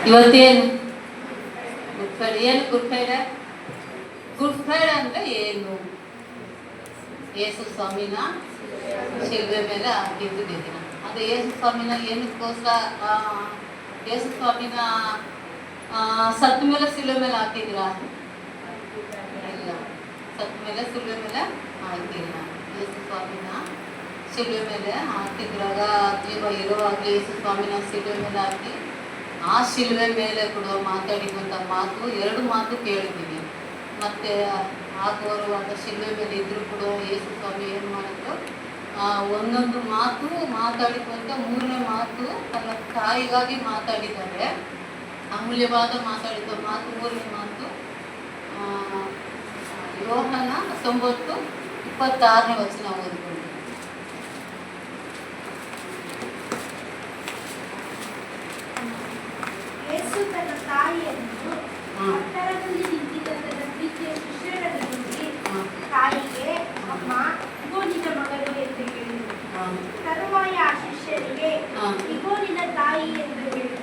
ಇವತ್ತೇನು good Friday? ಏನು good Friday? Good Friday ಅಂದರೆ ಏನು? ಯೇಸು ಸ್ವಾಮಿನ ಶಿಲ್ವೆ ಮೇಲೆ ಹಾಕಿದ್ದು ದಿನ. ಅದು ಯೇಸು ಸ್ವಾಮಿನ ಏನಕ್ಕೋಸ್ಕರ ಯೇಸು ಸ್ವಾಮಿನ ಸತ್ತ ಮೇಲೆ ಶಿಲ್ವೆ ಮೇಲೆ ಹಾಕಿದ್ದೀರಾ? ಇಲ್ಲ, ಸತ್ತ ಮೇಲೆ ಶಿಲ್ವೆ ಮೇಲೆ ಹಾಕಿಲ್ಲ. ಯೇಸು ಸ್ವಾಮಿನ ಶಿಲ್ವೆ ಮೇಲೆ ಹಾಕಿದ್ರಾಗ ಜೀವ ಇರುವಾಗಲೇ ಯೇಸು ಸ್ವಾಮಿನ ಶಿಲ್ವೆ ಮೇಲೆ ಹಾಕಿ ಆ ಶಿಲ್ವೆ ಮೇಲೆ ಕೂಡ ಮಾತಾಡಿದಂಥ ಮಾತು, ಎರಡು ಮಾತು ಕೇಳಿದ್ದೀನಿ. ಮತ್ತು ಆಗೋರು ಅಂತ ಶಿಲ್ವೆ ಮೇಲೆ ಇದ್ದರೂ ಕೂಡ ಯೇಸು ಸ್ವಾಮಿ ಏನು ಮಾಡಿದ್ರು, ಒಂದೊಂದು ಮಾತು ಮಾತಾಡಿದಂಥ ಮೂರನೇ ಮಾತು ತನ್ನ ತಾಯಿಗಾಗಿ ಮಾತಾಡಿದ್ದಾರೆ. ಅಮೂಲ್ಯವಾದ ಮಾತಾಡಿದ ಮಾತು ಮೂರನೇ ಮಾತು ಯೋಹನ 9:26 ಓದಿಕೊಂಡು. ಯೇಸು ತನ್ನ ತಾಯಿಯನ್ನು ಹತ್ತಿರದಲ್ಲಿ ನಿಂತಿದ್ದ ತನ್ನ ಪ್ರೀತಿಯ ಶಿಷ್ಯರನ್ನು ನೋಡಿ, ತಾಯಿಗೆ, ಅಮ್ಮ, ಇಗೋ ನಿನ್ನ ಮಗಳು ಎಂದು ಹೇಳಿದರು. ತರುವಾಯ ಆ ಶಿಷ್ಯರಿಗೆ, ಇಗೋ ನಿನ್ನ ತಾಯಿ ಎಂದು ಹೇಳಿದರು.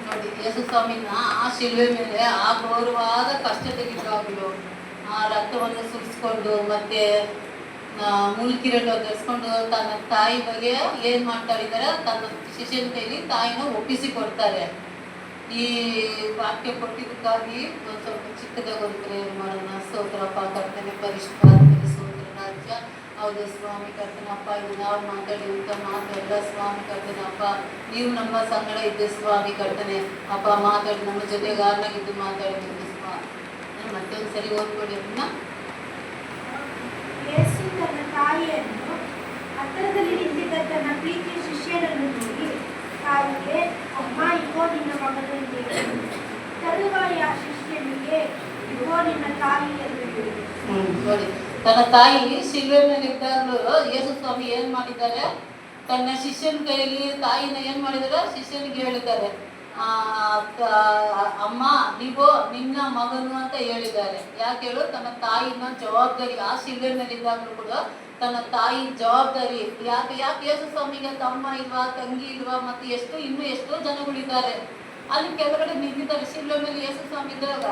ನೋಡಿ, ಯೇಸು ಸ್ವಾಮಿನ ಆ ಶಿಲ್ವೆ ಮೇಲೆ ಆ ಘೋರವಾದ ಕಷ್ಟದಲ್ಲಿದ್ದಾಗಲೂ ಆ ರಕ್ತವನ್ನು ಸುರಿಸ್ಕೊಂಡು ಮತ್ತೆ ಮುಲ್ಕಿರನ್ನು ಧರಿಸ್ಕೊಂಡು ತನ್ನ ತಾಯಿ ಬಗ್ಗೆ ಏನು ಮಾಡ್ತಾ ಇದ್ದಾರೆ, ತನ್ನ ಶಿಷ್ಯನ ಕೈಲಿ ತಾಯಿನ ಒಪ್ಪಿಸಿ ಕೊಡ್ತಾರೆ. ಈ ವಾಕ್ಯ ಕೊಟ್ಟಿದ್ದಕ್ಕಾಗಿ ಒಂದು ಸ್ವಲ್ಪ ಚಿಕ್ಕದಾಗ ಒಂದು ಮಾಡೋಣ. ಸ್ತೋತ್ರಪ್ಪ ಕರ್ತನೆ, ಪರಿಷ್ಕಾರದಲ್ಲಿ ಸ್ತೋತ್ರ ರಾಜ್ಯ. ಹೌದು ಸ್ವಾಮಿ ಕರ್ತನಪ್ಪ, ಇದು ನಾವು ಮಾತಾಡಿದಂಥ ಮಾತೆಲ್ಲ ಸ್ವಾಮಿ ಕರ್ತನಪ್ಪ, ನೀವು ನಮ್ಮ ಸಂಗಡ ಇದ್ದೆ ಸ್ವಾಮಿ ಕರ್ತನೆ ಅಪ್ಪ. ಮಾತಾಡಿ ನಮ್ಮ ಜೊತೆಗಾರನಾಗಿದ್ದು ಮಾತಾಡಿದ್ದು ಸ್ವಾಮಿ. ಮತ್ತೊಂದು ಸರಿ ಓದ್ಕೊಡಿ ಅದನ್ನ. ಯೇಸು ತನ್ನ ತಾಯಿಯನ್ನು ಹತ್ತಿರದಲ್ಲಿ ನಿಂತಿದ್ದ ತನ್ನ ಪ್ರೀತಿಯ ಶಿಷ್ಯರನ್ನು ನೋಡಿ, ತಾಯಿಗೆ, ಅಮ್ಮ, ಇಗೋ ನಿನ್ನ ಮಗಳು ಎಂದು ಹೇಳಿದರು. ತರುವಾಯ ಆ ಶಿಷ್ಯನಿಗೆ, ಇಗೋ ನಿನ್ನ ತಾಯಿ ಎಂದು ಹೇಳಿದರು. ನೋಡಿ, ತನ್ನ ತಾಯಿ ಶಿಲ್ವೆ ಮೇಲೆ ಇದ್ದಾಗಲೂ ಯೇಸು ಸ್ವಾಮಿ ಏನು ಮಾಡಿದ್ದಾರೆ, ತನ್ನ ಶಿಷ್ಯನ ಕೈಯಲ್ಲಿ ತಾಯಿನ ಏನು ಮಾಡಿದ್ದಾರೆ, ಶಿಷ್ಯನಿಗೆ ಹೇಳಿದ್ದಾರೆ, ಅಮ್ಮ ನೀವು ನಿನ್ನ ಮಗನು ಅಂತ ಹೇಳಿದ್ದಾರೆ. ಯಾಕೆ ಹೇಳು, ತನ್ನ ತಾಯಿನ ಜವಾಬ್ದಾರಿ ಆ ಶಿಲ್ವೆ ಮೇಲೆ ಇದ್ದಾಗಲೂ ಕೂಡ ತನ್ನ ತಾಯಿ ಜವಾಬ್ದಾರಿ. ಯಾಕೆ ಯೇಸು ಸ್ವಾಮಿಗೆ ತಮ್ಮ ಇಲ್ವಾ, ತಂಗಿ ಇಲ್ವಾ, ಮತ್ತು ಇನ್ನೂ ಎಷ್ಟೋ ಜನಗಳಿದ್ದಾರೆ. ಅಲ್ಲಿ ಕೆಳಗಡೆ ನಿಂತಿದ್ದಾರೆ ಶಿಲ್ವೆ ಮೇಲೆ ಯೇಸು ಸ್ವಾಮಿ ಇದ್ದಾಗ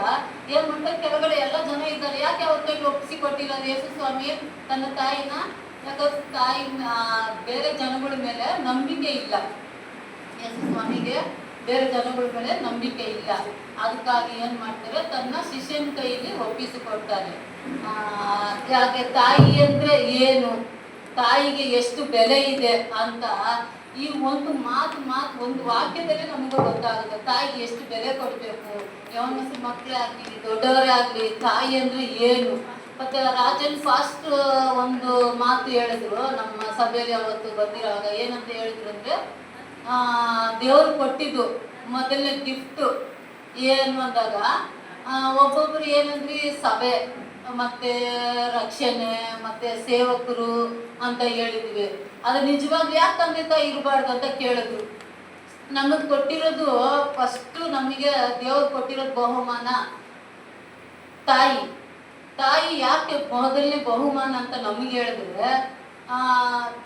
ಏನ್ ಮಾಡ್ತಾರೆ, ಕೆಳಗಡೆ ಎಲ್ಲ ಜನ ಇದ್ದಾರೆ. ಯಾಕೆ ಅವ್ರ ಕೈಲಿ ಒಪ್ಪಿಸಿ ಕೊಟ್ಟಿಲ್ಲ ಯೇಸು ಸ್ವಾಮಿ ತನ್ನ ತಾಯಿನ? ಯಾಕಂದ್ರೆ ತಾಯಿನ ಬೇರೆ ಜನಗಳ ಮೇಲೆ ನಂಬಿಕೆ ಇಲ್ಲ. ಯೇಸು ಸ್ವಾಮಿಗೆ ಬೇರೆ ಜನಗಳ ಮೇಲೆ ನಂಬಿಕೆ ಇಲ್ಲ. ಅದಕ್ಕಾಗಿ ಏನ್ ಮಾಡ್ತಾರೆ, ತನ್ನ ಶಿಷ್ಯನ ಕೈಲಿ ಒಪ್ಪಿಸಿಕೊಡ್ತಾರೆ. ಯಾಕೆ ತಾಯಿ ಅಂದ್ರೆ ಏನು, ತಾಯಿಗೆ ಎಷ್ಟು ಬೆಲೆ ಇದೆ ಅಂತ ಈ ಒಂದು ಮಾತು ಒಂದು ವಾಕ್ಯದಲ್ಲಿ ನಮಗೂ ಗೊತ್ತಾಗುತ್ತೆ. ತಾಯಿಗೆ ಎಷ್ಟು ಬೆಲೆ ಕೊಡಬೇಕು. ಯವನಸಿ ಮಕ್ಕಳೇ ಆಗಲಿ ದೊಡ್ಡವರೇ ಆಗಲಿ, ತಾಯಿ ಅಂದ್ರೆ ಏನು. ಮತ್ತೆ ರಾಜನ್ ಫಾಸ್ಟ್ ಒಂದು ಮಾತು ಹೇಳಿದ್ರು ನಮ್ಮ ಸಭೆಯಲ್ಲಿ ಅವತ್ತು ಬಂದಿರುವಾಗ. ಏನಂತ ಹೇಳಿದ್ರು ಅಂದ್ರೆ, ದೇವರು ಕೊಟ್ಟಿದ್ದು ಮೊದಲನೇ ಗಿಫ್ಟ್ ಏನು ಅಂದಾಗ ಒಬ್ಬೊಬ್ರು ಏನಂದ್ರಿ, ಸಭೆ ಮತ್ತೆ ರಕ್ಷಣೆ ಮತ್ತೆ ಸೇವಕರು ಅಂತ ಹೇಳಿದ್ವಿ. ಅದು ನಿಜವಾಗ್ಲೂ ಯಾಕೆ ತಂದೆ ತಾಯಿ ಇರಬಾರ್ದು ಅಂತ ಕೇಳಿದ್ರು. ನಮಗೆ ಕೊಟ್ಟಿರೋದು ಫಸ್ಟು, ನಮಗೆ ದೇವ್ರು ಕೊಟ್ಟಿರೋದು ಬಹುಮಾನ ತಾಯಿ. ತಾಯಿ ಯಾಕೆ ಮೊದಲನೇ ಬಹುಮಾನ ಅಂತ ನಮಗೆ ಹೇಳಿದ್ರೆ,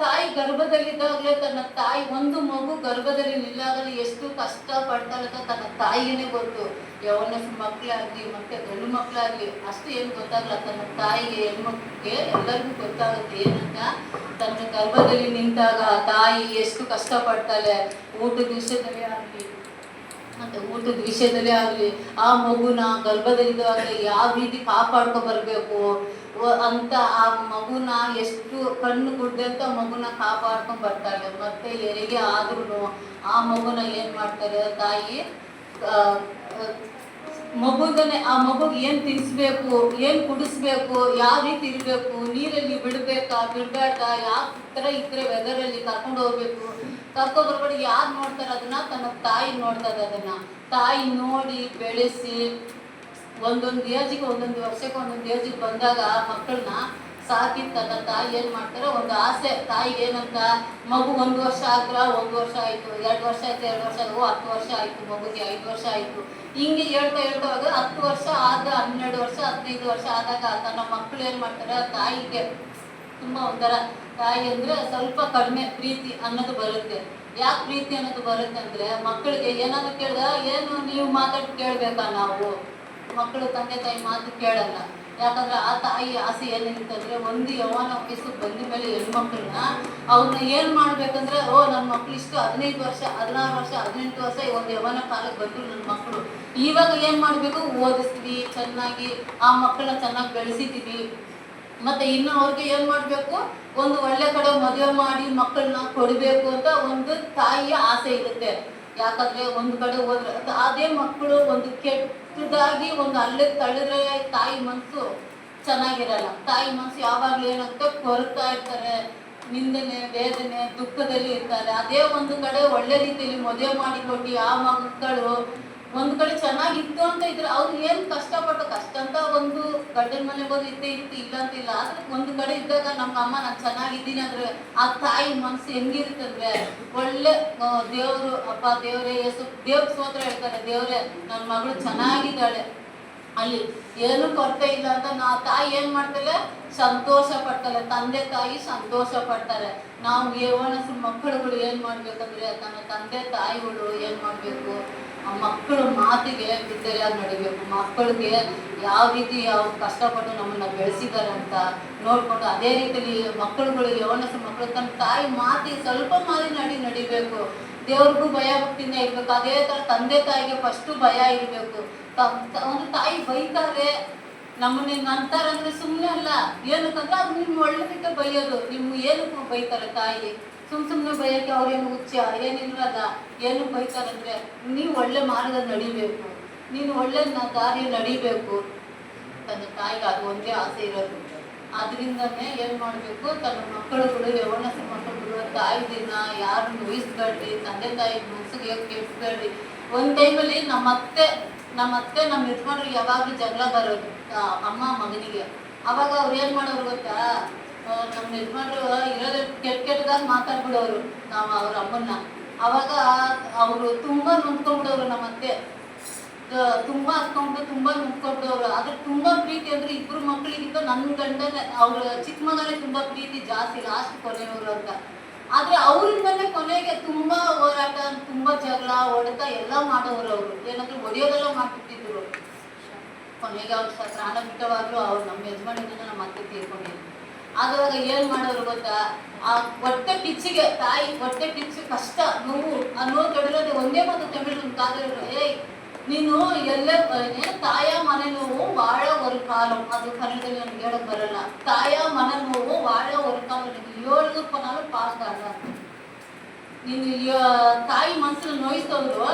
ತಾಯಿ ಗರ್ಭದಲ್ಲಿದ್ದಾಗಲೇ ತನ್ನ ತಾಯಿ, ಒಂದು ಮಗು ಗರ್ಭದಲ್ಲಿ ನಿಲ್ಲಾಗಲೇ ಎಷ್ಟು ಕಷ್ಟ ಪಡ್ತಾಳೆ ಅಂತ ತನ್ನ ತಾಯಿಗೇ ಗೊತ್ತು. ಯವನ ಮಕ್ಕಳೇ ಆಗಲಿ ಮತ್ತೆ ಗಂಡು ಮಕ್ಕಳಾಗಲಿ ಅಷ್ಟು ಏನು ಗೊತ್ತಾಗಲ್ಲ. ತನ್ನ ತಾಯಿಗೆ, ಹೆಣ್ಮಕ್ಳಿಗೆ ಎಲ್ಲರಿಗೂ ಗೊತ್ತಾಗುತ್ತೆ ಏನಂತ. ತನ್ನ ಗರ್ಭದಲ್ಲಿ ನಿಂತಾಗ ತಾಯಿ ಎಷ್ಟು ಕಷ್ಟಪಡ್ತಾಳೆ. ಊಟದ ವಿಷಯದಲ್ಲಿ ಆಗಲಿ ಮತ್ತೆ ಊಟದ ವಿಷಯದಲ್ಲಿ ಆಗಲಿ, ಆ ಮಗುನ ಗರ್ಭದಲ್ಲಿದ್ದಾಗ ಯಾವ ರೀತಿ ಕಾಪಾಡ್ಕೊ ಬರಬೇಕು ಅಂತ ಆ ಮಗುನ ಎಷ್ಟು ಕಣ್ಣು ಗುಡ್ದಂತ ಮಗುನ ಕಾಪಾಡ್ಕೊಂಡು ಬರ್ತಾಳೆ. ಮತ್ತೆ ಹೆರಿಗೆ ಆದ್ರೂ ಆ ಮಗುನ ಏನು ಮಾಡ್ತಾರೆ ತಾಯಿ, ಆ ಮಗುಗೆ ಏನು ತಿನ್ನಿಸ್ಬೇಕು, ಏನು ಕುಡಿಸ್ಬೇಕು, ಯಾವ ರೀತಿ ಇರಬೇಕು, ನೀರಲ್ಲಿ ಬಿಡಬೇಕಾ ಬಿಡಬೇಡ, ಯಾವ ಥರ ಇದ್ರೆ ವೆದರಲ್ಲಿ ಕರ್ಕೊಂಡು ಹೋಗ್ಬೇಕು, ಕರ್ಕೊಬರ್ಬೇಡಿ, ಯಾರು ನೋಡ್ತಾರೆ ಅದನ್ನ, ತನ್ನ ತಾಯಿ ನೋಡ್ತಾರೆ. ಅದನ್ನ ತಾಯಿ ನೋಡಿ ಬೆಳೆಸಿ ಒಂದೊಂದು ಏಜಿಗೆ, ಒಂದೊಂದು ವರ್ಷಕ್ಕೆ, ಒಂದೊಂದು ಏಜಿಗೆ ಬಂದಾಗ ಮಕ್ಕಳನ್ನ ಸಾಕಿ ತನ್ನ ತಾಯಿ ಏನು ಮಾಡ್ತಾರೆ, ಒಂದು ಆಸೆ ತಾಯಿಗೆ ಏನಂತ, ಮಗು 1 ವರ್ಷ ಆದ್ರೆ 1 ವರ್ಷ ಆಯಿತು, 2 ವರ್ಷ ಆಯ್ತು, 2 ವರ್ಷ ಆಗ 10 ವರ್ಷ ಆಯಿತು, ಮಗುಗೆ 5 ವರ್ಷ ಆಯಿತು, ಹಿಂಗೆ ಹೇಳ್ತಾಗ 10 ವರ್ಷ ಆದ, 12 ವರ್ಷ 15 ವರ್ಷ ಆದಾಗ ತನ್ನ ಮಕ್ಕಳು ಏನು ಮಾಡ್ತಾರೆ, ತಾಯಿಗೆ ತುಂಬ ಒಂಥರ, ತಾಯಿ ಅಂದರೆ ಸ್ವಲ್ಪ ಕಡಿಮೆ ಪ್ರೀತಿ ಅನ್ನೋದು ಬರುತ್ತೆ. ಯಾಕೆ ಪ್ರೀತಿ ಅನ್ನೋದು ಬರುತ್ತೆ ಅಂದ್ರೆ ಮಕ್ಕಳಿಗೆ ಏನಾದ್ರು ಕೇಳಿದ ಏನು ನೀವು ಮಾತಾಡಿ ಕೇಳ್ಬೇಕಾ ನಾವು? ಮಕ್ಕಳು ತಂದೆ ತಾಯಿ ಮಾತು ಕೇಳಲ್ಲ. ಯಾಕಂದ್ರೆ ಆ ತಾಯಿ ಆಸೆ ಏನಿರ್ತಂದ್ರೆ ಒಂದು ಯೌವನ ವಯಸ್ಸು ಬಂದ ಮೇಲೆ ಹೆಣ್ಮಕ್ಳನ್ನ ಅವ್ರನ್ನ ಏನ್ ಮಾಡ್ಬೇಕಂದ್ರೆ ನನ್ನ ಮಕ್ಳು ಇಷ್ಟು 15 ವರ್ಷ 16 ವರ್ಷ 18 ವರ್ಷ ಒಂದು ಯೌವನ ಕಾಲಕ್ಕೆ ಬಂದ್ರು ನನ್ನ ಮಕ್ಕಳು. ಇವಾಗ ಏನ್ ಮಾಡ್ಬೇಕು? ಓದಿಸ್ತೀವಿ ಚೆನ್ನಾಗಿ, ಆ ಮಕ್ಕಳನ್ನ ಚೆನ್ನಾಗಿ ಬೆಳೆಸಿದೀವಿ. ಮತ್ತೆ ಇನ್ನು ಅವ್ರಿಗೆ ಏನ್ ಮಾಡ್ಬೇಕು? ಒಂದು ಒಳ್ಳೆ ಕಡೆ ಮದುವೆ ಮಾಡಿ ಮಕ್ಕಳನ್ನ ಕೊಡ್ಬೇಕು ಅಂತ ಒಂದು ತಾಯಿಯ ಆಸೆ ಇರುತ್ತೆ. ಯಾಕಂದ್ರೆ ಒಂದು ಕಡೆ ಹೋದ್ರೆ ಅದೇ ಮಕ್ಕಳು ಒಂದು ಕೆಟ್ಟದಾಗಿ ಒಂದು ಅಲ್ಲೇ ತಳ್ಳಿದ್ರೆ ತಾಯಿ ಮನಸ್ಸು ಚೆನ್ನಾಗಿರಲ್ಲ. ತಾಯಿ ಮನಸ್ಸು ಯಾವಾಗ್ಲೂ ಏನಾಗುತ್ತೆ? ಕೊರತಾ ಇರ್ತಾರೆ, ನಿಂದನೆ ವೇದನೆ ದುಃಖದಲ್ಲಿ ಇರ್ತಾರೆ. ಅದೇ ಒಂದು ಕಡೆ ಒಳ್ಳೆ ರೀತಿಯಲ್ಲಿ ಮದುವೆ ಮಾಡಿಕೊಟ್ಟು ಆ ಮಕ್ಕಳು ಒಂದು ಕಡೆ ಚೆನ್ನಾಗಿತ್ತು ಅಂತ ಇದ್ರೆ ಅವ್ರು ಏನು ಕಷ್ಟಪಟ್ಟು ಕಷ್ಟ ಅಂತ ಒಂದು ಗಂಡನ ಮನೆಗೆ ಹೋಗಿ ಇದ್ದೇ ಇತ್ತು, ಇಲ್ಲ ಅಂತ ಇಲ್ಲ. ಆದ್ರೆ ಒಂದು ಕಡೆ ಇದ್ದಾಗ ನಮ್ಮ ಅಮ್ಮ ನಾನು ಚೆನ್ನಾಗಿದ್ದೀನಿ ಅಂದ್ರೆ ಆ ತಾಯಿ ಮನಸ್ಸು ಹೆಂಗಿರುತ್ತಂದ್ರೆ ಒಳ್ಳೆ ದೇವರು ಅಪ್ಪ ದೇವರೇ ದೇವ್ರ ಸ್ತೋತ್ರ ಹೇಳ್ತಾರೆ, ದೇವರೇ ನನ್ನ ಮಗಳು ಚೆನ್ನಾಗಿದ್ದಾಳೆ, ಅಲ್ಲಿ ಏನು ಕೊರತೆ ಇಲ್ಲ ಅಂತ ತಾಯಿ ಏನ್ ಮಾಡ್ತಾರೆ? ಸಂತೋಷ ಪಡ್ತಾರೆ. ತಂದೆ ತಾಯಿ ಸಂತೋಷ ಪಡ್ತಾರೆ. ನಾವು ಯೌವನಸ್ಸು ಮಕ್ಕಳುಗಳು ಏನ್ ಮಾಡ್ಬೇಕಂದ್ರೆ ತನ್ನ ತಂದೆ ತಾಯಿಗಳು ಏನ್ ಮಾಡ್ಬೇಕು? ಆ ಮಕ್ಕಳ ಮಾತಿಗೆ ಬಿದ್ದರೆಯಾಗಿ ನಡಿಬೇಕು. ಮಕ್ಕಳಿಗೆ ಯಾವ ರೀತಿ ಯಾವ ಕಷ್ಟಪಟ್ಟು ನಮ್ಮನ್ನ ಬೆಳೆಸಿದ್ದಾರೆ ಅಂತ ನೋಡ್ಕೊಂಡು ಅದೇ ರೀತಿಯಲ್ಲಿ ಮಕ್ಕಳುಗಳು ಯೌವನಸ್ಸು ಮಕ್ಕಳು ತನ್ನ ತಾಯಿ ಮಾತಿಗೆ ಸ್ವಲ್ಪ ಮಾರಿ ನಡಿಬೇಕು. ದೇವ್ರಿಗೂ ಭಯ ಭಕ್ತಿಯಿಂದ ಇರ್ಬೇಕು. ಅದೇ ತರ ತಂದೆ ತಾಯಿಗೆ ಫಸ್ಟು ಭಯ ಇರಬೇಕು. ಒಂದು ತಾಯಿ ಬೈತಾರೆ ನಮ್ಮನ್ನ ಅಂತಾರಂದ್ರೆ ಸುಮ್ಮನೆ ಅಲ್ಲ, ಏನಕ್ಕಂದ್ರೆ ಅದು ನಿಮ್ಗೆ ಒಳ್ಳೆದಕ್ಕೆ ಬೈಯೋದು. ನಿಮ್ಗೆ ಏನಕ್ಕೆ ಬೈತಾರೆ ತಾಯಿ? ಸುಮ್ಮನೆ ಬೈಯಕ್ಕೆ ಅವ್ರೇನು ಹುಚ್ಚ ಏನಿಲ್ವಲ್ಲ, ಏನು ಬೈತಾರಂದ್ರೆ ನೀವು ಒಳ್ಳೆ ಮಾರ್ಗ ನಡಿಬೇಕು, ನೀನು ಒಳ್ಳೆ ದಾರಿ ನಡಿಬೇಕು. ತನ್ನ ತಾಯಿಗೆ ಅದು ಒಂದೇ ಆಸೆ ಇರೋದು. ಅದರಿಂದನೇ ಏನು ಮಾಡಬೇಕು? ತನ್ನ ಮಕ್ಕಳುಗಳು ಯೌವನಸ್ಸು ಮಕ್ಕಳುಗಳು ತಾಯಿ ದಿನ ಯಾರು ನೋಯಿಸ್ಬೇಡ್ರಿ, ತಂದೆ ತಾಯಿ ಮನಸ್ಸಿಗೆ ಕೆಡಿಸ್ಬೇಡ್ರಿ. ಒಂದು ಟೈಮಲ್ಲಿ ನಮ್ಮ ಅತ್ತೆ ನಮ್ಮ ಯಜಮಾನ್ರಿಗೆ ಯಾವಾಗಲೂ ಜಗಳ ಬರೋದು ಅಮ್ಮ ಮಗನಿಗೆ. ಅವಾಗ ಅವ್ರು ಏನು ಮಾಡೋರು ಗೊತ್ತಾ? ನಮ್ಮ ಯಜಮಾನ್ರು ಇರೋದೇ ಕೆಟ್ಟದಾಗಿ ಮಾತಾಡ್ಬಿಡೋರು ನಾವು ಅವ್ರ ಅಮ್ಮನ್ನ. ಅವಾಗ ಅವರು ತುಂಬಾ ನೊಂದ್ಕೊಂಡ್ಬಿಡೋರು. ನಮ್ಮ ಅತ್ತೆ ತುಂಬಾ ನೊಂದ್ಕೊಂಡ್ಬಿಡೋರು. ಆದ್ರೆ ತುಂಬಾ ಪ್ರೀತಿ ಅಂದ್ರೆ ಇಬ್ರು ಮಕ್ಕಳಿಗಿಂತ ನನ್ನ ಗಂಡನೇ, ಅವ್ರ ಚಿಕ್ಕ ಮಗನೇ ತುಂಬಾ ಪ್ರೀತಿ ಜಾಸ್ತಿ, ಲಾಸ್ಟ್ ಕೊನೆಯವರು ಅಂತ. ಆದ್ರೆ ಅವ್ರಿಂದಲೇ ಕೊನೆಗೆ ತುಂಬಾ ಹೋರಾಟ, ತುಂಬಾ ಜಗಳ ಹೊಡೆತ ಎಲ್ಲ ಮಾಡೋರು. ಅವರು ಏನಂದ್ರೆ ಹೊಡೆಯೋದೆಲ್ಲ ಮಾಡ್ಬಿಟ್ಟಿದ್ರು. ಕೊನೆಗೆ ಅವ್ರು ಪ್ರಾಣ ಬಿಟ್ಟವಾಗ್ಲೂ ಅವ್ರು ನಮ್ಮ ಯಜಮಾನಿಂದ ನಮ್ಮ ಅತ್ತೆ ತೀರ್ಕೊಂಡಿದ್ರು. ಆದಾಗ ಏನ್ ಮಾಡೋರು ಗೊತ್ತಾ? ಆ ಹೊಟ್ಟೆ ಕಿಚ್ಚಿಗೆ ತಾಯಿ ಹೊಟ್ಟೆ ಕಿಚ್ಚು ಕಷ್ಟ ನೋವು ಆ ನೋವು ತೊಡಿರೋದೆ ಒಂದೇ ಮಾತು ತಮಿಳು ಕಾದಲು, ನೀನು ಎಲ್ಲೇ ತಾಯ ಮನೆ ನೋವು ವಾಳ ಒಂದು ಕಾಲಂ, ಅದು ಕನ್ನಡದಲ್ಲಿ ನನಗೆ ಹೇಳಕ್ ಬರಲ್ಲ. ತಾಯ ಮನೆ ನೋವು ವಾಳ ಒಂದು ಕಾಲಂ 7 ಪನಾಲು ಪಾಸ್ ಆಗ. ನೀನು ತಾಯಿ ಮನಸ್ಸನ್ನು ನೋಯಿಸೋರು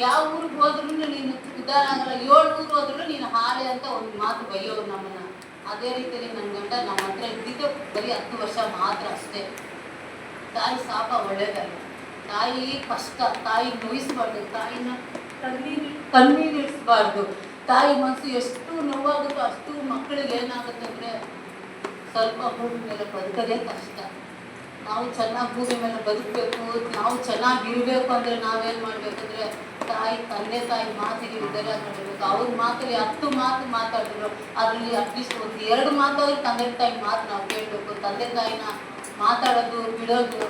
ಯಾವ ಊರಿಗೆ ಹೋದ್ರು ನೀನು ಉದ್ಧಾರ ಆಗಲ್ಲ. 7 ಊರು ಹೋದ್ರು ನೀನು ಹಾಲೆ ಅಂತ ಒಂದು ಮಾತು ಬೈಯೋರು ನಮ್ಮನ್ನ. ಅದೇ ರೀತಿಯಲ್ಲಿ ನನ್ನ ಗಂಡ ನಮ್ಮ ಹತ್ರ ಇದ್ದಿದ್ದು ಬರೀ 10 ವರ್ಷ ಮಾತ್ರ ಅಷ್ಟೇ. ತಾಯಿ ಸಾಪ ಒಳ್ಳೇದಲ್ಲ. ತಾಯಿ ಕಷ್ಟ, ತಾಯಿ ನೋಯಿಸ್ಬಾರ್ದು, ತಾಯಿನ ಕಣ್ಣೀರಿಡಿಸ್ಬಾರ್ದು. ತಾಯಿ ಮನಸ್ಸು ಎಷ್ಟು ನೋವಾಗುತ್ತೋ ಅಷ್ಟು ಮಕ್ಕಳಿಗೆ ಏನಾಗುತ್ತೆ ಅಂದರೆ ಸ್ವಲ್ಪ ಭೂಮಿ ಮೇಲೆ ಬದುಕೋದೇ ಕಷ್ಟ. ನಾವು ಚೆನ್ನಾಗಿ ಭೂಮಿ ಮೇಲೆ ಬದುಕಬೇಕು, ನಾವು ಚೆನ್ನಾಗಿ ಇರಬೇಕು ಅಂದರೆ ನಾವೇನು ಮಾಡಬೇಕಂದ್ರೆ ತಂದೆ ತಾಯಿ ಮಾತಿಗೆ ಇದ್ದಾರೆ ಮಾಡಬೇಕು. ಅವ್ರ ಮಾತಲ್ಲಿ 10 ಮಾತು ಮಾತಾಡಿದ್ರು ಅದರಲ್ಲಿ ಅಟ್ಲೀಸ್ಟ್ ಒಂದು 2 ಮಾತಾದ್ರೂ ತಂದೆ ತಾಯಿ ಮಾತು ನಾವು ಕೇಳಬೇಕು. ತಂದೆ ತಾಯಿನ ಮಾತಾಡೋದು ಬಿಡೋದು,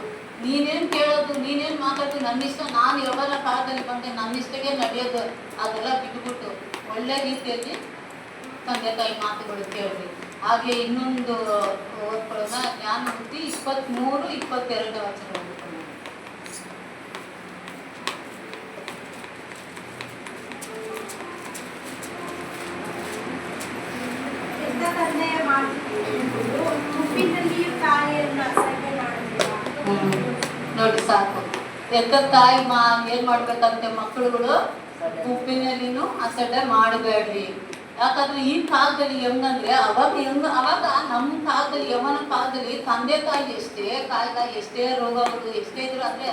ನೀನೇನು ಕೇಳೋದು ನೀನೇನು ಮಾತಾಡೋದು ನನ್ನಿಷ್ಟ, ನಾನು ಯಾವಾಗ ಕಾಲದಲ್ಲಿ ಬಂದೆ ನನ್ನಿಷ್ಟಗೆ ನಡೆಯೋದು, ಅದೆಲ್ಲ ಬಿಟ್ಬಿಟ್ಟು ಒಳ್ಳೆ ರೀತಿಯಲ್ಲಿ ತಂದೆ ತಾಯಿ ಮಾತುಗಳು ಕೇಳಬೇಕು. ಹಾಗೆ ಇನ್ನೊಂದು ಓದ್ಕೊಳ್ಳೋಣ. ಜ್ಞಾನಮೂರ್ತಿ 23-22 ವಚನ. ತಂದೆಯ ಮಾತು ಉಪ್ಪಿನಲ್ಲಿಯೂ ತಾಯಿಯನ್ನು ಅಸಹ್ಯ ಮಾಡಬೇಕು. ನೋಡಿ ಸಾಕು. ಎತ್ತ ತಾಯಿ ಏನ್ ಮಾಡ್ಬೇಕಂತೆ ಮಕ್ಕಳುಗಳು ಉಪ್ಪಿನಲ್ಲಿನೂ ಅಸಡ್ಡೆ ಮಾಡಬೇಡ್ರಿ. ಯಾಕಂದ್ರೆ ಈ ಕಾಲದಲ್ಲಿ ಹೆಂಗಂದ್ರೆ ಅವಾಗ ನಮ್ಮ ಕಾಲದಲ್ಲಿ ಯಮನ ಕಾಲದಲ್ಲಿ ತಂದೆ ತಾಯಿ ಎಷ್ಟೇ ಕಾಯಿಲೆ ಎಷ್ಟೇ ರೋಗಗಳು ಎಷ್ಟೇ ಇದ್ರು ಅಂದ್ರೆ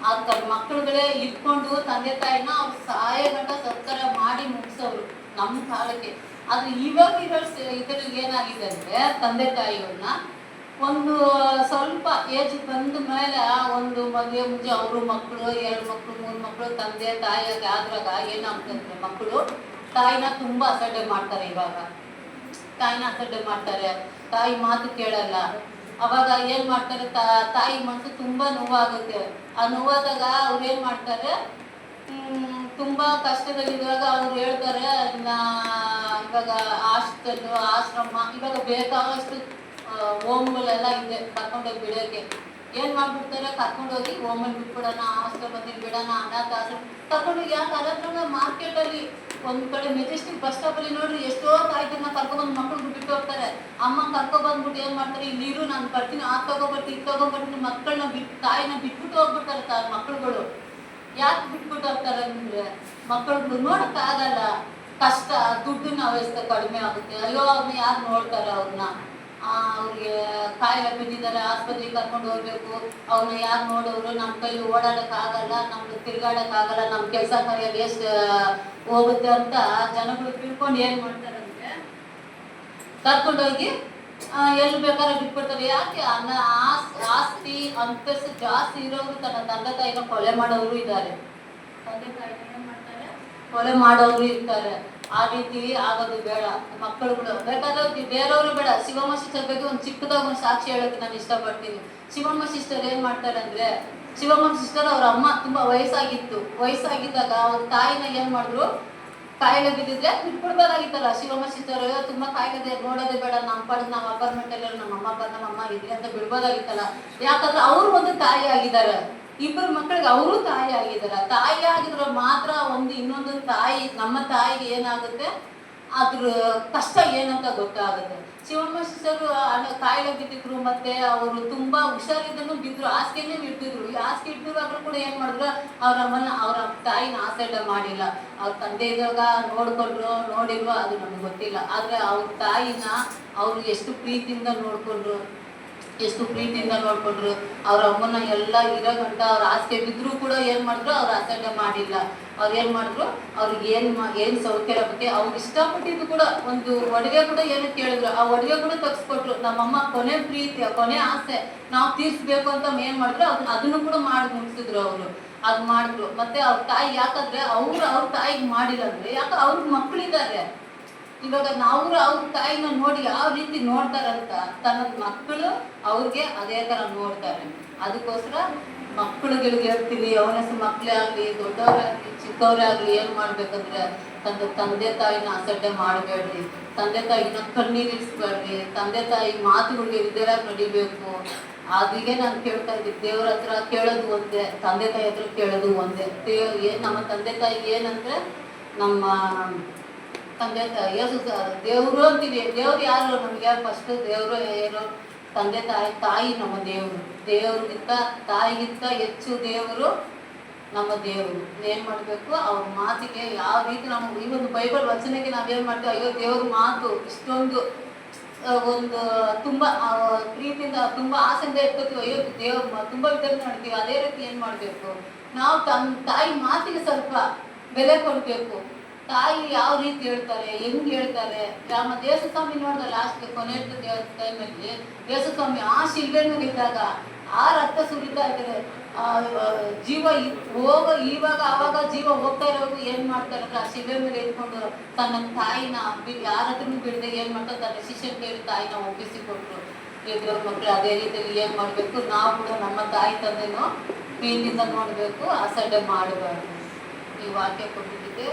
ಆ ಮಕ್ಕಳುಗಳೇ ಇಟ್ಕೊಂಡು ತಂದೆ ತಾಯಿನ ಅವ್ರು ಸಹಾಯ ಗಂಟ ಸತ್ಕಾರ ಮಾಡಿ ಮುಗಿಸೋರು ನಮ್ಮ ಕಾಲಕ್ಕೆ. ಆದ್ರೆ ಇವಾಗ ಇದ್ರಲ್ಲಿ ಏನಾಗಿದೆ ಅಂದ್ರೆ ತಂದೆ ತಾಯಿಗಳನ್ನ ಒಂದು ಸ್ವಲ್ಪ ಏಜ್ ಬಂದ ಮೇಲೆ ಒಂದು ಮದುವೆ ಮುಂಚೆ ಅವರು ಮಕ್ಕಳು 2 ಮಕ್ಕಳು 3 ಮಕ್ಕಳು ತಂದೆ ತಾಯಿಯಾಗಿ ಆದ್ರಾಗ ಏನಾಗ್ತಂದ್ರೆ ಮಕ್ಕಳು ತಾಯಿನ ತುಂಬಾ ಅಸಡ್ಡೆ ಮಾಡ್ತಾರೆ. ಇವಾಗ ತಾಯಿನ ಅಸಡ್ಡೆ ಮಾಡ್ತಾರೆ, ತಾಯಿ ಮಾತು ಕೇಳಲ್ಲ. ಅವಾಗ ಏನ್ ಮಾಡ್ತಾರೆ, ತಾಯಿ ಮನಸ್ಸು ತುಂಬಾ ನೋವಾಗುತ್ತೆ. ಆ ನೋವಾದಾಗ ಅವ್ರು ಏನ್ ಮಾಡ್ತಾರೆ, ತುಂಬಾ ಕಷ್ಟದಲ್ಲಿರುವಾಗ ಅವ್ರು ಹೇಳ್ತಾರೆ, ಇವಾಗ ಹಾಸ್ಟೆಲ್ ಆಶ್ರಮ ಇವಾಗ ಬೇಕಾದಷ್ಟು ಹೋಮ್ಗಳೆಲ್ಲ ಇದೆ ಕರ್ಕೊಂಡೋಗಿ ಬಿಡೋಕೆ. ಏನ್ ಮಾಡ್ಬಿಡ್ತಾರೆ, ಕರ್ಕೊಂಡೋಗಿ ಹೋಮಲ್ಲಿ ಬಿಟ್ಬಿಡೋಣ, ಹಾಸ್ಟೆಲ್ ಬಂದು ಬಿಡೋಣ, ಅನಾಥಾಶ್ರಮ ಕರ್ಕೊಂಡೋಗಿ. ಯಾಕೆ ಅದ್ರ ಮಾರ್ಕೆಟಲ್ಲಿ ಒಂದ್ ಕಡೆ ಮೆಜೆಸ್ಟಿಕ್ ಬಸ್ ಸ್ಟಾಪ್ ಅಲ್ಲಿ ನೋಡ್ರಿ ಎಷ್ಟೋ ತಾಯ್ತನ್ನ ಕರ್ಕೊಬಂದು ಮಕ್ಳಿಗೆ ಬಿಟ್ಟು ಹೋಗ್ತಾರೆ. ಅಮ್ಮ ಕರ್ಕೊಬಂದ್ಬಿಟ್ಟು ಏನ್ ಮಾಡ್ತಾರೆ, ಇಲ್ಲಿರು ನಾನು ಬರ್ತೀನಿ, ಆ ತಗೋಬರ್ತೀನಿ ಇದು ತಗೋಬರ್ತೀನಿ, ಮಕ್ಕಳನ್ನ ತಾಯಿನ ಬಿಟ್ಬಿಟ್ಟು ಹೋಗ್ಬಿಡ್ತಾರೆ ಮಕ್ಕಳುಗಳು. ಯಾಕೆ ಬಿಟ್ಬಿಟ್ಟು ಹೋಗ್ತಾರೆ ಅಂದ್ರೆ ಮಕ್ಕಳು ನೋಡಕ್ಕಾಗಲ್ಲ, ಕಷ್ಟ, ದುಡ್ಡಿನ ಅವಸ್ಥೆ ಕಡಿಮೆ ಆಗುತ್ತೆ. ಅಯ್ಯೋ ಅವ್ರನ್ನ ಯಾರು ನೋಡ್ತಾರೆ, ಅವ್ರನ್ನ ಅವ್ರಿಗೆ ಕಾಯಿಲೆ ಬಿದ್ದಿದ್ದಾರೆ, ಆಸ್ಪತ್ರೆಗೆ ಕರ್ಕೊಂಡು ಹೋಗ್ಬೇಕು, ಅವ್ರನ್ನ ಯಾರು ನೋಡೋರು, ನಮ್ಮ ಕೈಲಿ ಓಡಾಡಕ್ಕಾಗಲ್ಲ, ನಮ್ಗೆ ತಿರ್ಗಾಡಕ್ಕಾಗಲ್ಲ, ನಮ್ಮ ಕೆಲಸ ಕಾರ್ಯಲ್ಲಿ ಎಷ್ಟು ಹೋಗುತ್ತೆ ಅಂತ ಜನಗಳು ತಿಳ್ಕೊಂಡು ಏನ್ ಮಾಡ್ತಾರೆ ಅಂದ್ರೆ ಕರ್ಕೊಂಡೋಗಿ ಎಲ್ಲಿ ಬೇಕಾದ್ರೆ ಬಿಟ್ಬಿಡ್ತಾರೆ. ಯಾಕೆ ಆಸ್ತಿ ಅಂತಸ್ತು ಜಾಸ್ತಿ ಇರೋರು ತನ್ನ ತಂದೆ ತಾಯಿನ ಕೊಲೆ ಮಾಡೋರು ಇದ್ದಾರೆ, ತಂದೆ ತಾಯಿನ ಏನ್ ಮಾಡ್ತಾರೆ, ಕೊಲೆ ಮಾಡೋರು ಇರ್ತಾರೆ. ಆ ರೀತಿ ಆಗೋದು ಬೇಡ. ಮಕ್ಕಳುಗಳು ಬೇಕಾದ್ರೆ ಬೇರೆಯವರು ಬೇಡ. ಶಿವಮ್ಮ ಸಿಸ್ಟರ್ ಬಗ್ಗೆ ಒಂದು ಚಿಕ್ಕದಾಗ ಒಂದು ಸಾಕ್ಷಿ ಹೇಳೋಕೆ ನಾನು ಇಷ್ಟಪಡ್ತೀನಿ. ಶಿವಮ್ಮ ಸಿಸ್ಟರ್ ಏನ್ ಮಾಡ್ತಾರೆ ಅಂದ್ರೆ, ಶಿವಮ್ಮ ಸಿಸ್ಟರ್ ಅವ್ರ ಅಮ್ಮ ತುಂಬಾ ವಯಸ್ಸಾಗಿದ್ದಾಗ ಅವ್ರ ತಾಯಿನ ಏನ್ ಮಾಡಿದ್ರು, ಕಾಯಿಲೆ ಬಿದ್ದಿದ್ರೆ ಬಿಟ್ಬಿಡ್ಬೋದಾಗಿತ್ತಲ್ಲ. ಶಿವಮ್ಮ ಸಿಸ್ಟರ್ ತುಂಬಾ ಕಾಯಿಲೆ ನೋಡೋದೇ ಬೇಡ, ನಮ್ಮ ಪಾಡಿಗೆ ನಾವು ಅಪಾರ್ಟ್ಮೆಂಟ್ ಅಲ್ಲಿ ನಮ್ಮ ಅಮ್ಮ ಇದ್ರಿ ಅಂತ ಬಿಡ್ಬೋದಾಗಿತ್ತಲ್ಲ. ಯಾಕಂದ್ರೆ ಅವರು ಒಂದು ತಾಯಿ ಆಗಿದ್ದಾರೆ, ಇಬ್ಬರು ಮಕ್ಕಳಿಗೆ ಅವರು ತಾಯಿ ಆಗಿದ್ದಾರೆ. ತಾಯಿ ಆಗಿದ್ರೆ ಮಾತ್ರ ಒಂದು ಇನ್ನೊಂದು ತಾಯಿ, ನಮ್ಮ ತಾಯಿಗೆ ಏನಾಗುತ್ತೆ ಅದ್ರ ಕಷ್ಟ ಏನಂತ ಗೊತ್ತಾಗುತ್ತೆ. ಶಿವಮ್ಮ ಸಿಸ್ಟರ್ ಕಾಯಿಲೆ ಬಿದ್ದಿದ್ರು, ಮತ್ತೆ ಅವರು ತುಂಬಾ ಹುಷಾರಿದ್ದನು ಬಿದ್ರು, ಹಾಸಿಗೆನೇ ಇಡ್ತಿದ್ರು. ಈ ಹಾಸಿಗೆ ಇಟ್ಟಿರುವಾಗಲೂ ಕೂಡ ಏನ್ ಮಾಡಿದ್ರು, ಅವ್ರ ತಾಯಿನ ಆಸೆಡ ಮಾಡಿಲ್ಲ. ಅವ್ರ ತಂದೆ ಇದ್ದಾಗ ನೋಡಿಲ್ವೋ ಅದು ನಮ್ಗೆ ಗೊತ್ತಿಲ್ಲ. ಆದ್ರೆ ಅವ್ರ ತಾಯಿನ ಅವ್ರು ಎಷ್ಟು ಪ್ರೀತಿಯಿಂದ ನೋಡ್ಕೊಂಡ್ರು. ಅವ್ರ ಅಮ್ಮನ ಎಲ್ಲ ಇರೋ ಗಂಟ ಅವ್ರ ಹಾಸಿಗೆ ಬಿದ್ರು ಕೂಡ ಏನ್ ಮಾಡಿದ್ರು, ಅವ್ರ ಆಸೆಡ ಮಾಡಿಲ್ಲ. ಅವ್ರು ಏನ್ ಮಾಡಿದ್ರು, ಅವ್ರಿಗೆ ಏನ್ ಸೌಕರ್ಯ ಬಗ್ಗೆ ಅವ್ರು ಇಷ್ಟಪಟ್ಟಿದ್ದು ಕೂಡ ಒಂದು ಒಡವೆ ಕೂಡ ಏನು ಕೇಳಿದ್ರು, ಆ ಒಡವೆ ಕೂಡ ತಗ್ಸ್ಕೊಟ್ರು. ನಮ್ಮಮ್ಮ ಕೊನೆ ಪ್ರೀತಿ, ಕೊನೆ ಆಸೆ ನಾವು ತೀರ್ಸ್ಬೇಕು ಅಂತ ಏನ್ ಮಾಡಿದ್ರು, ಅದನ್ನು ಕೂಡ ಮಾಡಿ ಮುಗಿಸಿದ್ರು. ಅವರು ಅದ್ ಮಾಡಿದ್ರು. ಮತ್ತೆ ಅವ್ರ ತಾಯಿ ಯಾಕಂದ್ರೆ ಅವ್ರ ತಾಯಿಗೆ ಮಾಡಿಲ್ಲ ಅಂದ್ರೆ, ಯಾಕೆ ಅವ್ರ ಮಕ್ಕಳಿದ್ದಾರೆ. ಇವಾಗ ನಾವು ಅವ್ರ ತಾಯಿನ ನೋಡಿ ಯಾವ ರೀತಿ ನೋಡ್ತಾರಂತ ತನ್ನ ಮಕ್ಕಳು ಅವ್ರಿಗೆ ಅದೇ ತರ ನೋಡ್ತಾರೆ. ಅದಕ್ಕೋಸ್ಕರ ಮಕ್ಕಳುಗಳಿಗೆ ಹೇಳ್ತೀವಿ, ಅವನಸ ಮಕ್ಕಳೇ ಆಗ್ಲಿ, ದೊಡ್ಡವರಾಗ್ಲಿ, ಚಿಕ್ಕವರೇ ಆಗ್ಲಿ, ಏನ್ ಮಾಡ್ಬೇಕಂದ್ರೆ ತಂದೆ ತಾಯಿನ ಅಸಡ್ಡೆ ಮಾಡಬೇಡ್ರಿ, ತಂದೆ ತಾಯಿನ ಕಣ್ಣೀರಿಸ್ಬೇಡ್ರಿ, ತಂದೆ ತಾಯಿ ಮಾತುಗಳಿಗೆ ವಿಧೇಯರಾಗಿ ನಡಿಬೇಕು. ಅದಿಗೆ ನಾನು ಕೇಳ್ತಾ ಇದ್ದೆ, ದೇವ್ರ ಹತ್ರ ಕೇಳೋದು ಒಂದೇ, ತಂದೆ ತಾಯಿ ಹತ್ರ ಕೇಳೋದು ಒಂದೇ. ನಮ್ಮ ತಂದೆ ತಾಯಿ ಏನಂದ್ರೆ, ನಮ್ಮ ತಂದೆ ತಾಯಿ ದೇವ್ರು ಅಂತೀವಿ. ದೇವ್ರು ಯಾರು ನಮ್ಗೆ? ಫಸ್ಟ್ ದೇವ್ರು ಏನು? ತಂದೆ ತಾಯಿ ನಮ್ಮ ದೇವ್ರಿಗಿಂತ ತಾಯಿಗಿಂತ ಹೆಚ್ಚು ದೇವರು ನಮ್ಮ ದೇವರು. ಏನ್ ಮಾಡ್ಬೇಕು, ಅವ್ರ ಮಾತಿಗೆ ಯಾವ ರೀತಿ ನಮ್ಮ ಈ ಒಂದು ಬೈಬಲ್ ವಚನಕ್ಕೆ ನಾವೇನ್ ಮಾಡ್ತೀವಿ, ಅಯ್ಯೋ ದೇವ್ರ ಮಾತು ಇಷ್ಟೊಂದು ಒಂದು ತುಂಬಾ ಪ್ರೀತಿಯಿಂದ ತುಂಬಾ ಆಸೆಯಿಂದ ಇಟ್ಕೋತೀವಿ, ಅಯ್ಯೋ ದೇವ್ರ ತುಂಬಾ ವಿಧಂಗ ಮಾಡ್ತೀವಿ. ಅದೇ ರೀತಿ ಏನ್ ಮಾಡ್ಬೇಕು, ನಾವು ತಾಯಿ ಮಾತಿಗೆ ಸ್ವಲ್ಪ ಬೆಲೆ ಕೊಡ್ಬೇಕು. ತಾಯಿ ಯಾವ ರೀತಿ ಹೇಳ್ತಾರೆ, ಹೆಂಗ್ ಹೇಳ್ತಾರೆ. ನಮ್ಮ ದೇವಸ್ವಾಮಿ ನೋಡಿದ ಲಾಸ್ಟ್ ಕೊನೆ ಟೈಮಲ್ಲಿ ದೇವಸ್ವಾಮಿ ಆ ಶಿಲ್ಬೆ ಮೇಲೆ ಇದ್ದಾಗ ಆ ರಕ್ತ ಸುರಿತಾ ಇದ್ದಾರೆ, ಜೀವ ಆವಾಗ ಜೀವ ಹೋಗ್ತಾ ಇರೋರು ಏನ್ ಮಾಡ್ತಾರೆ ಅಂದ್ರೆ, ಆ ಶಿಲ್ಬೆ ಮೇಲೆ ಇಟ್ಕೊಂಡು ತನ್ನ ತಾಯಿನ ಯಾರಾದ್ರೂ ಬಿಡದೆ ಏನ್ ಮಾಡ್ತಾರೆ, ತನ್ನ ಶಿಷ್ಯನ ಕೈಲಿ ತಾಯಿನ ಒಪ್ಪಿಸಿಕೊಟ್ರು. ದೇವ್ರ ಮಕ್ಕಳು ಅದೇ ರೀತಿಯಲ್ಲಿ ಏನ್ ಮಾಡ್ಬೇಕು, ನಾವು ಕೂಡ ನಮ್ಮ ತಾಯಿ ತಂದೆನೂ ಪ್ರೀತಿಯಿಂದ ನೋಡ್ಬೇಕು, ಅಸಡ್ಡೆ ಮಾಡಬಾರ್ದು. ಈ ವಾಕ್ಯ ಕೊಟ್ಟಿದ್ದಕ್ಕೆ